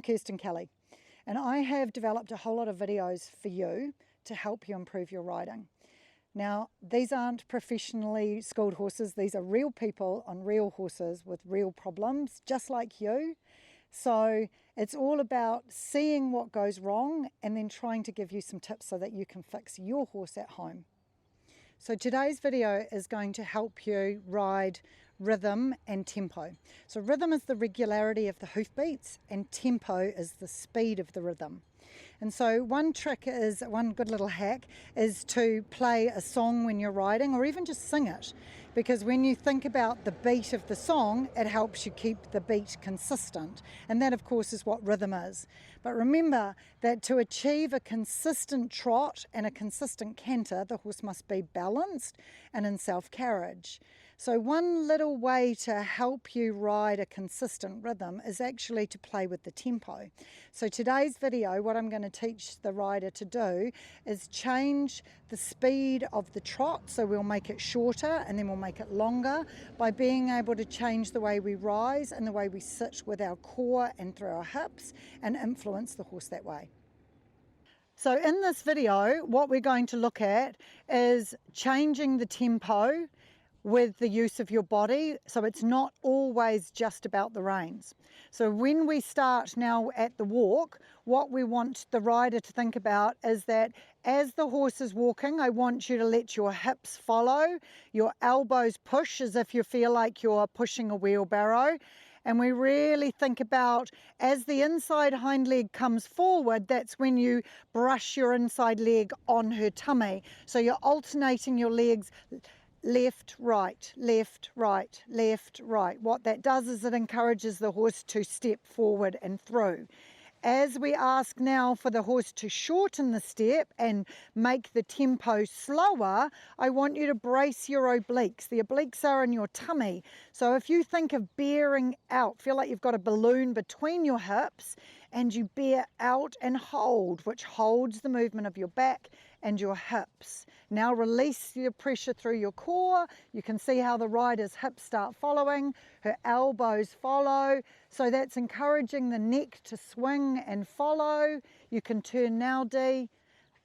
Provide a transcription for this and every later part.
Kirstin Kelly, and I have developed a whole lot of videos for you to help you improve your riding. Now, these aren't professionally schooled horses. These are real people on real horses with real problems, just like you. So it's all about seeing what goes wrong and then trying to give you some tips so that you can fix your horse at home. So today's video is going to help you ride rhythm and tempo. So rhythm is the regularity of the hoofbeats and tempo is the speed of the rhythm. And so one good little hack is to play a song when you're riding, or even just sing it, because when you think about the beat of the song, it helps you keep the beat consistent. And that, of course, is what rhythm is. But remember that to achieve a consistent trot and a consistent canter, the horse must be balanced and in self-carriage. So one little way to help you ride a consistent rhythm is actually to play with the tempo. So today's video, what I'm going to teach the rider to do is change the speed of the trot. So we'll make it shorter and then we'll make it longer by being able to change the way we rise and the way we sit with our core and through our hips and influence the horse that way. So in this video, what we're going to look at is changing the tempo with the use of your body, so it's not always just about the reins. So when we start now at the walk, what we want the rider to think about is that as the horse is walking, I want you to let your hips follow, your elbows push as if you feel like you're pushing a wheelbarrow. And we really think about as the inside hind leg comes forward, that's when you brush your inside leg on her tummy. So you're alternating your legs left, right, left, right, left, right. What that does is it encourages the horse to step forward and through. As we ask now for the horse to shorten the step and make the tempo slower, I want you to brace your obliques. The obliques are in your tummy. So if you think of bearing out, feel like you've got a balloon between your hips and you bear out and hold, which holds the movement of your back and your hips. Now release the pressure through your core. You can see how the rider's hips start following, her elbows follow. So that's encouraging the neck to swing and follow. You can turn now, Dee.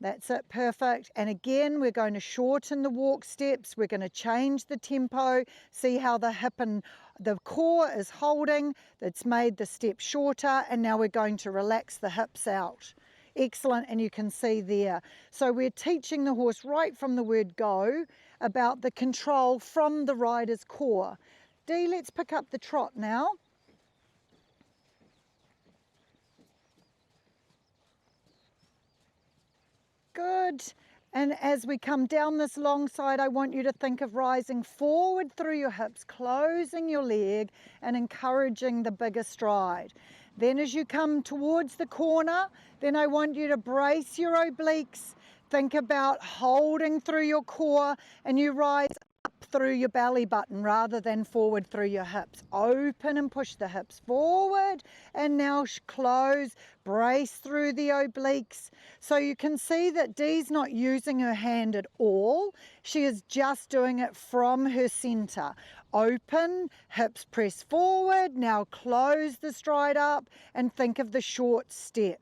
That's it, perfect. And again, we're going to shorten the walk steps. We're going to change the tempo. See how the hip and the core is holding. It's made the step shorter. And now we're going to relax the hips out. Excellent, and you can see there. So we're teaching the horse right from the word go about the control from the rider's core. Dee, let's pick up the trot now. Good. And as we come down this long side, I want you to think of rising forward through your hips, closing your leg and encouraging the bigger stride. Then as you come towards the corner, then I want you to brace your obliques. Think about holding through your core and you rise up through your belly button rather than forward through your hips. Open and push the hips forward and now close, brace through the obliques. So you can see that Dee's not using her hand at all. She is just doing it from her center. Open, hips press forward, now close the stride up and think of the short step.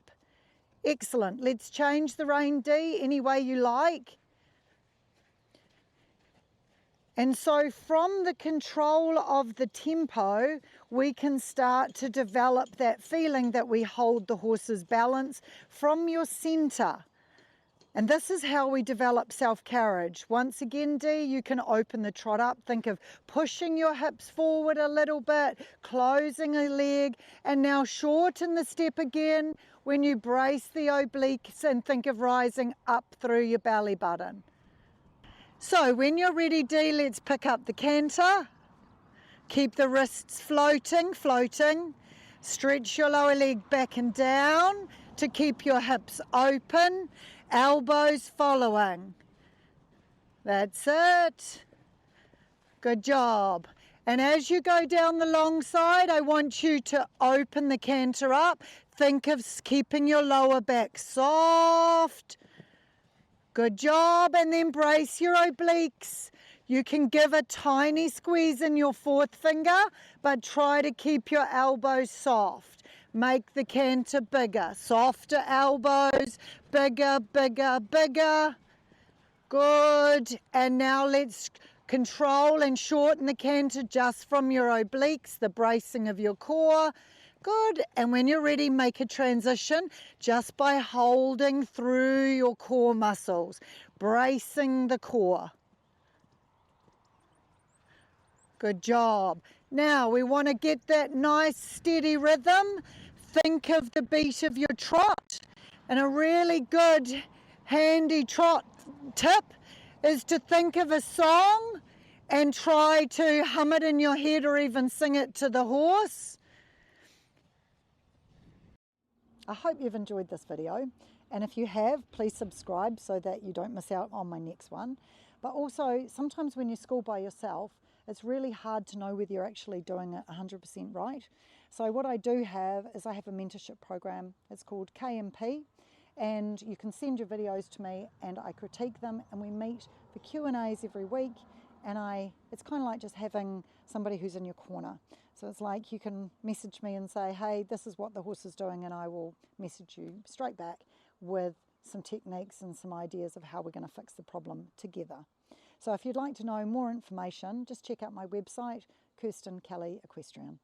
Excellent. Let's change the rein, Dee, any way you like. And so from the control of the tempo, we can start to develop that feeling that we hold the horse's balance from your center. And this is how we develop self-carriage. Once again, Dee, you can open the trot up. Think of pushing your hips forward a little bit, closing a leg, and now shorten the step again when you brace the obliques and think of rising up through your belly button. So when you're ready, Dee, let's pick up the canter. Keep the wrists floating. Stretch your lower leg back and down to keep your hips open, elbows following. That's it. Good job. And as you go down the long side, I want you to open the canter up. Think of keeping your lower back soft. Good job, and then brace your obliques. You can give a tiny squeeze in your fourth finger, but try to keep your elbows soft. Make the canter bigger. Softer elbows, bigger, bigger, bigger. Good. And now let's control and shorten the canter just from your obliques, the bracing of your core. Good. And when you're ready, make a transition just by holding through your core muscles, bracing the core. Good job. Now we want to get that nice steady rhythm. Think of the beat of your trot. And a really good handy trot tip is to think of a song and try to hum it in your head or even sing it to the horse. I hope you've enjoyed this video, and if you have, please subscribe so that you don't miss out on my next one. But also, sometimes when you school by yourself, it's really hard to know whether you're actually doing it 100% right. So what I do have is I have a mentorship program. It's called KMP, and you can send your videos to me and I critique them, and we meet for Q&As every week, and it's kind of like just having somebody who's in your corner. So it's like you can message me and say, hey, this is what the horse is doing, and I will message you straight back with some techniques and some ideas of how we're going to fix the problem together. So if you'd like to know more information, just check out my website, Kirstin Kelly Equestrian.